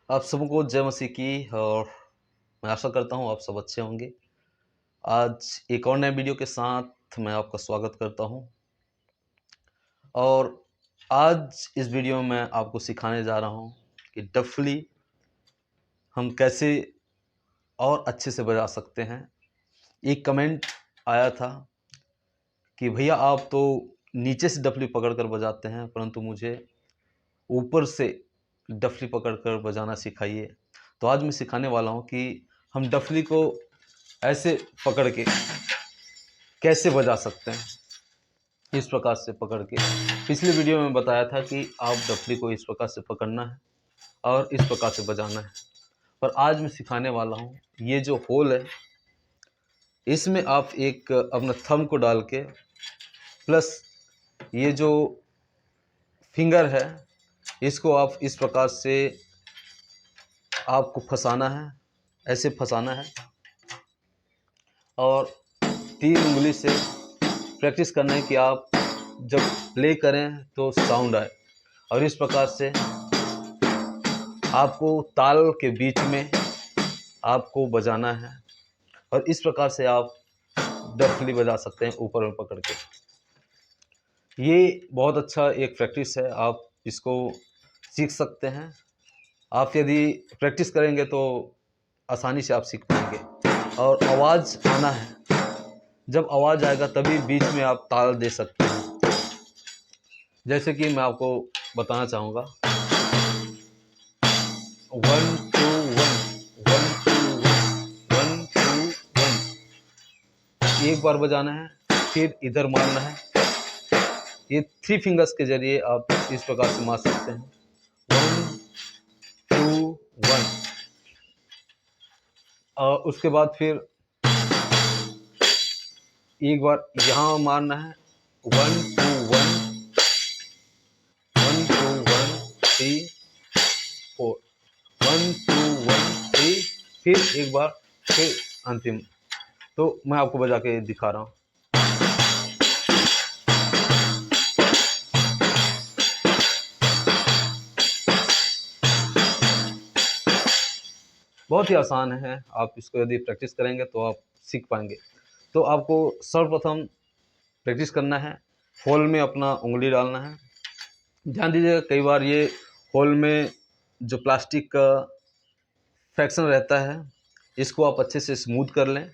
आप सबको जय मसीह की। और मैं आशा करता हूँ आप सब अच्छे होंगे। आज एक और नए वीडियो के साथ मैं आपका स्वागत करता हूँ। और आज इस वीडियो में मैं आपको सिखाने जा रहा हूँ कि डफली हम कैसे और अच्छे से बजा सकते हैं। एक कमेंट आया था कि भैया आप तो नीचे से डफली पकड़ कर बजाते हैं, परंतु मुझे ऊपर से डफली पकड़कर बजाना सिखाइए। तो आज मैं सिखाने वाला हूँ कि हम डफली को ऐसे पकड़ के कैसे बजा सकते हैं, इस प्रकार से पकड़ के। पिछले वीडियो में बताया था कि आप डफली को इस प्रकार से पकड़ना है और इस प्रकार से बजाना है, पर आज मैं सिखाने वाला हूँ ये जो होल है इसमें आप एक अपना थंब को डाल के प्लस ये जो फिंगर है इसको आप इस प्रकार से आपको फंसाना है, ऐसे फंसाना है और 3 उंगली से प्रैक्टिस करना है कि आप जब प्ले करें तो साउंड आए। और इस प्रकार से आपको ताल के बीच में आपको बजाना है और इस प्रकार से आप डफली बजा सकते हैं ऊपर में पकड़ के। ये बहुत अच्छा एक प्रैक्टिस है, आप इसको सीख सकते हैं। आप यदि प्रैक्टिस करेंगे तो आसानी से आप सीख पाएंगे। और आवाज़ आना है, जब आवाज़ आएगा तभी बीच में आप ताल दे सकते हैं। जैसे कि मैं आपको बताना चाहूँगा 1 2 1 1 2 1 1 2 1 एक बार बजाना है, फिर इधर मारना है। ये 3 फिंगर्स के जरिए आप इस प्रकार से मार सकते हैं 1 2 1। और उसके बाद फिर एक बार यहाँ मारना है 1 2 1 1 2 1 3 4 1 2 1 3, फिर एक बार, फिर अंतिम। तो मैं आपको बजा के दिखा रहा हूँ। बहुत ही आसान है, आप इसको यदि प्रैक्टिस करेंगे तो आप सीख पाएंगे। तो आपको सर्वप्रथम प्रैक्टिस करना है, होल में अपना उंगली डालना है। ध्यान दीजिएगा कई बार ये होल में जो प्लास्टिक का फ्रैक्शन रहता है इसको आप अच्छे से स्मूथ कर लें,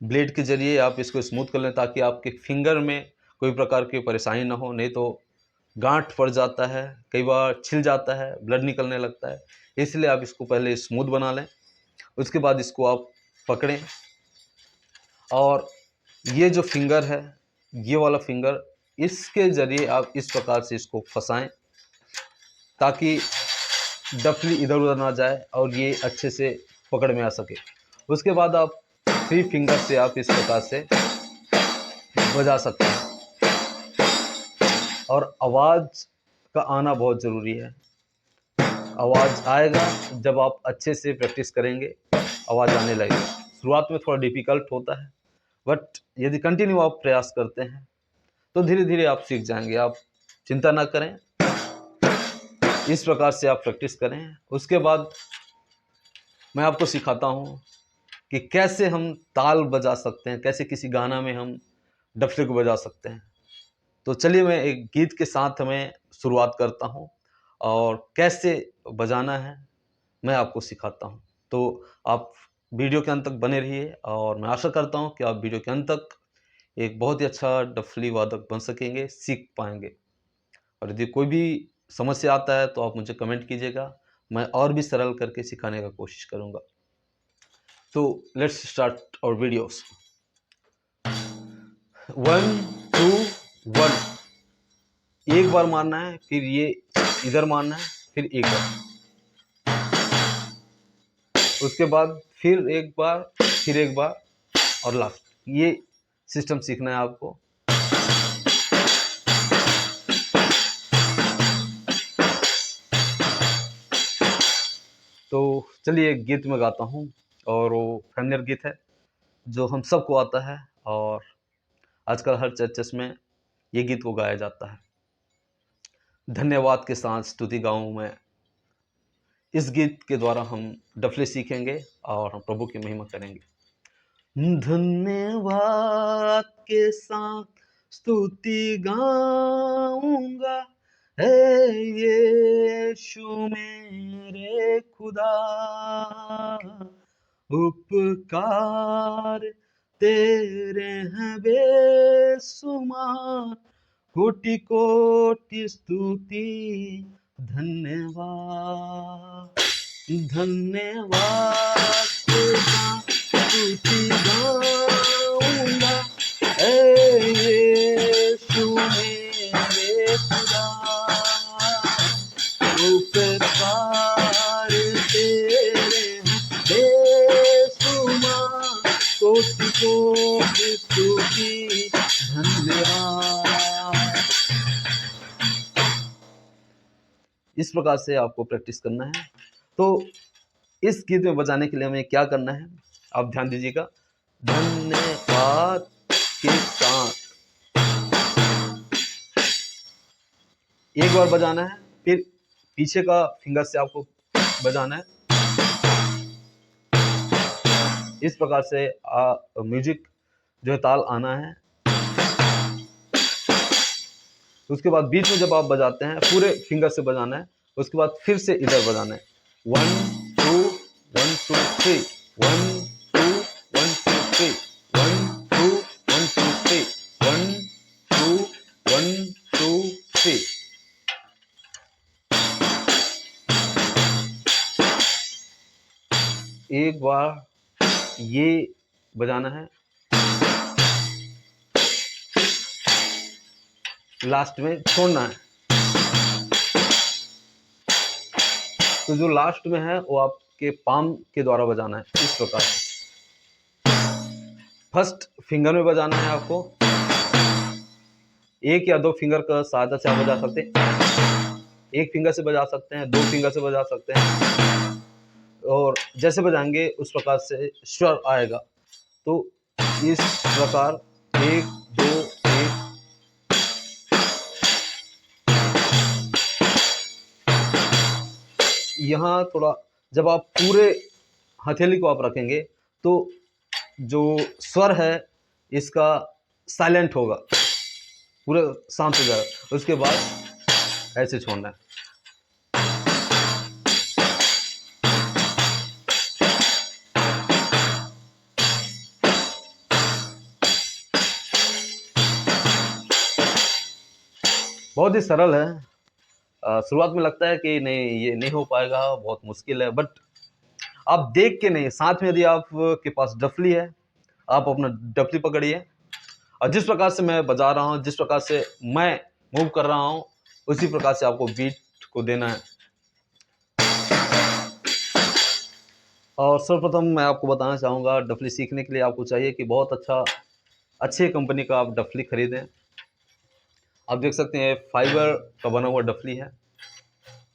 ब्लेड के जरिए आप इसको स्मूथ कर लें ताकि आपके फिंगर में कोई प्रकार की परेशानी ना हो। नहीं तो गांठ पड़ जाता है, कई बार छिल जाता है, ब्लड निकलने लगता है। इसलिए आप इसको पहले स्मूथ बना लें, उसके बाद इसको आप पकड़ें और ये जो फिंगर है, ये वाला फिंगर, इसके ज़रिए आप इस प्रकार से इसको फंसाएं ताकि डफली इधर उधर ना जाए और ये अच्छे से पकड़ में आ सके। उसके बाद आप 3 फिंगर से आप इस प्रकार से बजा सकते हैं। और आवाज़ का आना बहुत ज़रूरी है। आवाज़ आएगा जब आप अच्छे से प्रैक्टिस करेंगे, आवाज़ आने लगेगी। शुरुआत में थोड़ा डिफ़िकल्ट होता है, बट यदि कंटिन्यू आप प्रयास करते हैं तो धीरे धीरे आप सीख जाएंगे। आप चिंता ना करें, इस प्रकार से आप प्रैक्टिस करें। उसके बाद मैं आपको सिखाता हूँ कि कैसे हम ताल बजा सकते हैं, कैसे किसी गाना में हम डफली को बजा सकते हैं। तो चलिए मैं एक गीत के साथ मैं शुरुआत करता हूँ और कैसे बजाना है मैं आपको सिखाता हूँ। तो आप वीडियो के अंत तक बने रहिए और मैं आशा करता हूँ कि आप वीडियो के अंत तक एक बहुत ही अच्छा डफली वादक बन सकेंगे, सीख पाएंगे। और यदि कोई भी समस्या आता है तो आप मुझे कमेंट कीजिएगा, मैं और भी सरल करके सिखाने का कोशिश करूँगा। तो लेट्स स्टार्ट आवर वीडियोस। 1 2 1 एक बार मारना है, फिर ये इधर मारना है, फिर एक बार, उसके बाद फिर एक बार, फिर एक बार और लास्ट। ये सिस्टम सीखना है आपको। तो चलिए एक गीत में गाता हूँ और वो फेमिलियर गीत है जो हम सबको आता है और आजकल हर चर्चेस में ये गीत को गाया जाता है। धन्यवाद के साथ स्तुति गाऊं मैं, इस गीत के द्वारा हम डफली सीखेंगे और हम प्रभु की महिमा करेंगे। धन्यवाद के साथ स्तुति गाऊंगा, हे यीशु मेरे खुदा, उपकार तेरे हैं बेसुमार, कोटि कोटि स्तुति धन्यवाद। धन्यवाद स्तुति गाऊंगा, ऐ यीशु मेरे खुदा, उपकार तेरे बेसुमार, कोटि कोटि स्तुति धन्यवाद। इस प्रकार से आपको प्रैक्टिस करना है। तो इस गीत में बजाने के लिए हमें क्या करना है, आप ध्यान दीजिएगा। धन्यवाद के साथ एक बार बजाना है, फिर पीछे का फिंगर से आपको बजाना है। इस प्रकार से म्यूजिक जो है ताल आना है। उसके बाद बीच में जब आप बजाते हैं पूरे फिंगर से बजाना है। उसके बाद फिर से इधर बजाना है। 1 2 1 2 3 1 2 1 2 3 1 2 1 2 3 1 2 1 2 3। एक बार ये बजाना है, लास्ट में छोड़ना है। तो जो लास्ट में है वो आपके पाम के द्वारा बजाना है, इस प्रकार से। फर्स्ट फिंगर में बजाना है आपको। एक या दो फिंगर का सहायता से आप बजा सकते हैं। एक फिंगर से बजा सकते हैं, दो फिंगर से बजा सकते हैं, और जैसे बजाएंगे उस प्रकार से स्वर आएगा। तो इस प्रकार 1 2 1। यहाँ थोड़ा जब आप पूरे हथेली को आप रखेंगे तो जो स्वर है इसका साइलेंट होगा, पूरा शांत हो जाएगा। उसके बाद ऐसे छोड़ना है। बहुत ही सरल है। शुरुआत में लगता है कि नहीं ये नहीं हो पाएगा, बहुत मुश्किल है, बट आप देख के नहीं, साथ में यदि आपके पास डफली है आप अपना डफली पकड़िए और जिस प्रकार से मैं बजा रहा हूँ, जिस प्रकार से मैं मूव कर रहा हूँ, उसी प्रकार से आपको बीट को देना है। और सर्वप्रथम मैं आपको बताना चाहूँगा, डफली सीखने के लिए आपको चाहिए कि बहुत अच्छे कंपनी का आप डफली खरीदें। आप देख सकते हैं फाइबर का बना हुआ डफली है,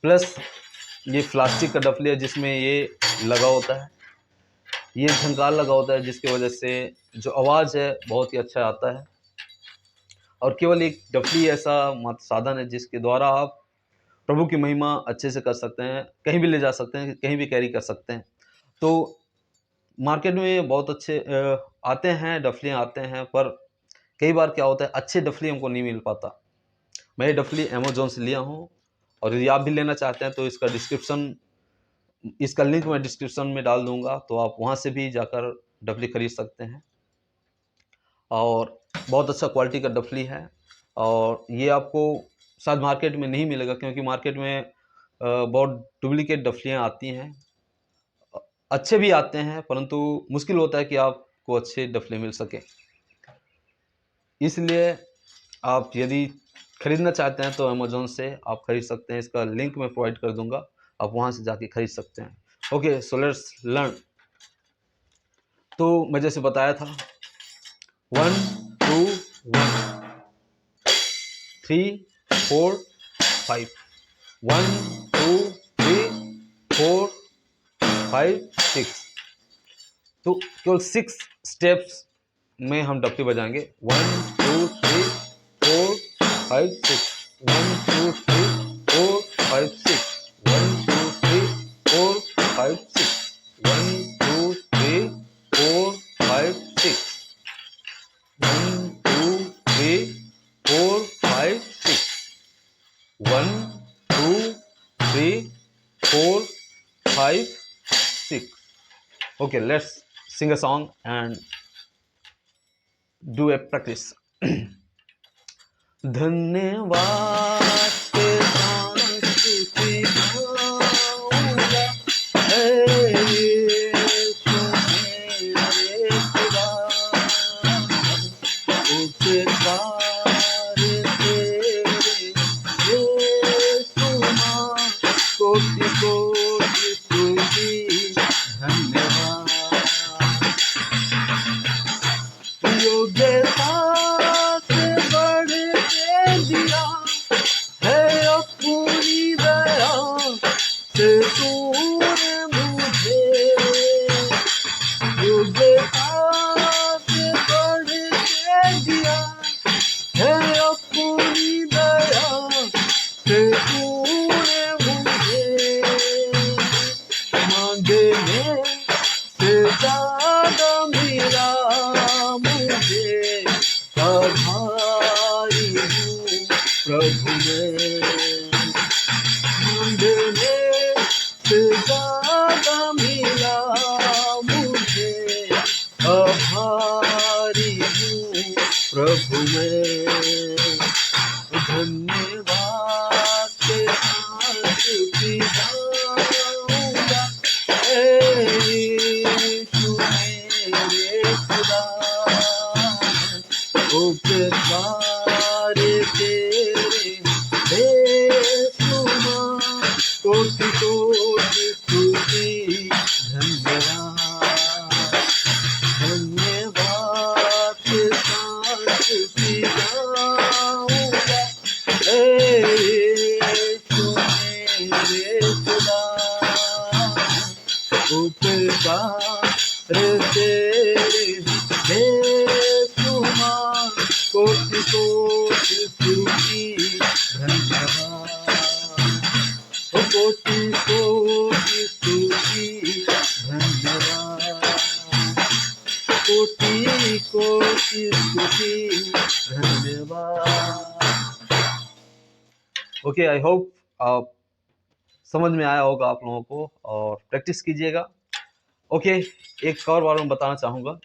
प्लस ये प्लास्टिक का डफली है जिसमें ये लगा होता है, ये झंकार लगा होता है, जिसकी वजह से जो आवाज़ है बहुत ही अच्छा आता है। और केवल एक डफली ऐसा मात्र साधन है जिसके द्वारा आप प्रभु की महिमा अच्छे से कर सकते हैं, कहीं भी ले जा सकते हैं, कहीं भी कैरी कर सकते हैं। तो मार्केट में बहुत अच्छे आते हैं, डफलियाँ आते हैं, पर कई बार क्या होता है अच्छे डफली हमको नहीं मिल पाता। मैं ये डफली अमेज़ॉन से लिया हूँ, और यदि आप भी लेना चाहते हैं तो इसका लिंक मैं डिस्क्रिप्शन में डाल दूंगा, तो आप वहाँ से भी जाकर डफली खरीद सकते हैं। और बहुत अच्छा क्वालिटी का डफली है, और ये आपको शायद मार्केट में नहीं मिलेगा, क्योंकि मार्केट में बहुत डुप्लीकेट डफलियाँ आती हैं। अच्छे भी आते हैं, परंतु मुश्किल होता है कि आपको अच्छे डफले मिल सके। इसलिए आप यदि खरीदना चाहते हैं तो अमेज़ॉन से आप खरीद सकते हैं। इसका लिंक मैं प्रोवाइड कर दूंगा, आप वहाँ से जाके खरीद सकते हैं। Okay, so let's learn. तो मैं जैसे बताया था 1 2 1 3 4 5 1 2 3 4 5 6। तो केवल 6 स्टेप्स में हम डफली बजाएंगे। 1 2 3 4 5 6 1 2 3 4 5 6 1 2 3 3, 4, 5, 6. Okay, let's sing a song and do a practice. धन्यवाद के साथ स्तुति गाऊंगा, हे यीशु मेरे खुदा, उपकार तेरे यीशु माँ, कोटि कोटि स्तुति धन्यवाद। योग्यता से बढ़ के दिया है अपनी दया से तूने मुझे, योग्यता से बढ़ के दिया है अपनी दया से तूने मुझे, मांगने से ज्यादा मिला मुझे, आभारी हूँ प्रभु मैं, मांगने से ज्यादा मिला मुझे, आभारी हूँ प्रभु मैं। धन्यवाद के साथ स्तुति गाऊंगा, हे यीशु मेरे खुदा, उपकार तेरे बेशुमार, कोटि कोटि स्तुति धन्यवाद। धन्यवाद के साथ स्तुति गाऊंगा, हे यीशु मेरे खुदा, उपकार तेरे बेशुमार, कोटि कोटि स्तुति धन्यवाद, कोटि कोटि स्तुति धन्यवाद, कोटि कोटि स्तुति धन्यवाद। ओके, आई होप आप समझ में आया होगा आप लोगों को, और प्रैक्टिस कीजिएगा। ओके, एक और बार मैं बताना चाहूँगा,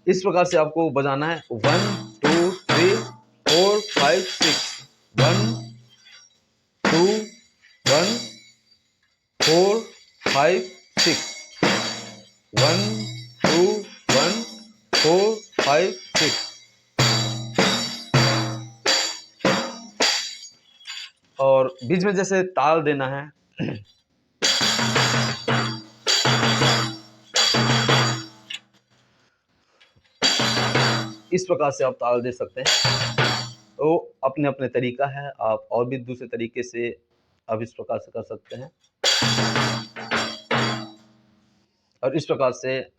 इस प्रकार से आपको बजाना है 1 2 3 4 5 6, 1 2 1 4 5 6, 1 2 1 4 5 6, और बीच में जैसे ताल देना है, इस प्रकार से आप ताल दे सकते हैं। तो अपने अपने तरीका है, आप और भी दूसरे तरीके से आप इस प्रकार से कर सकते हैं, और इस प्रकार से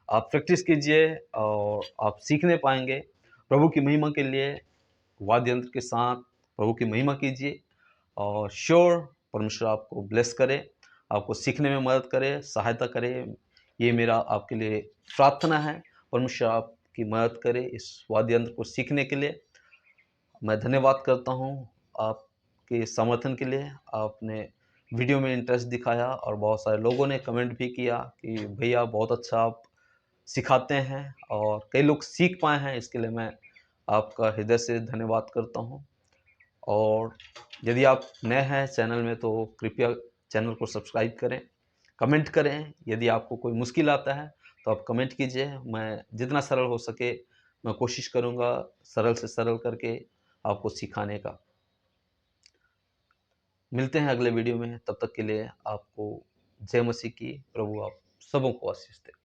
आप प्रैक्टिस कीजिए और आप सीखने पाएंगे। प्रभु की महिमा के लिए वाद्य यंत्र के साथ प्रभु की महिमा कीजिए, और श्योर परमेश्वर आपको ब्लेस करे, आपको सीखने में मदद करे, सहायता करे। ये मेरा आपके लिए प्रार्थना है, परमेश्वर आपकी मदद करे इस वाद्य यंत्र को सीखने के लिए। मैं धन्यवाद करता हूँ आपके समर्थन के लिए। आपने वीडियो में इंटरेस्ट दिखाया, और बहुत सारे लोगों ने कमेंट भी किया कि भैया बहुत अच्छा आप सिखाते हैं, और कई लोग सीख पाए हैं, इसके लिए मैं आपका हृदय से धन्यवाद करता हूँ। और यदि आप नए हैं चैनल में तो कृपया चैनल को सब्सक्राइब करें, कमेंट करें। यदि आपको कोई मुश्किल आता है तो आप कमेंट कीजिए, मैं जितना सरल हो सके मैं कोशिश करूँगा सरल से सरल करके आपको सिखाने का। मिलते हैं अगले वीडियो में, तब तक के लिए आपको जय मसीह की। प्रभु आप सबों को आशीष दे।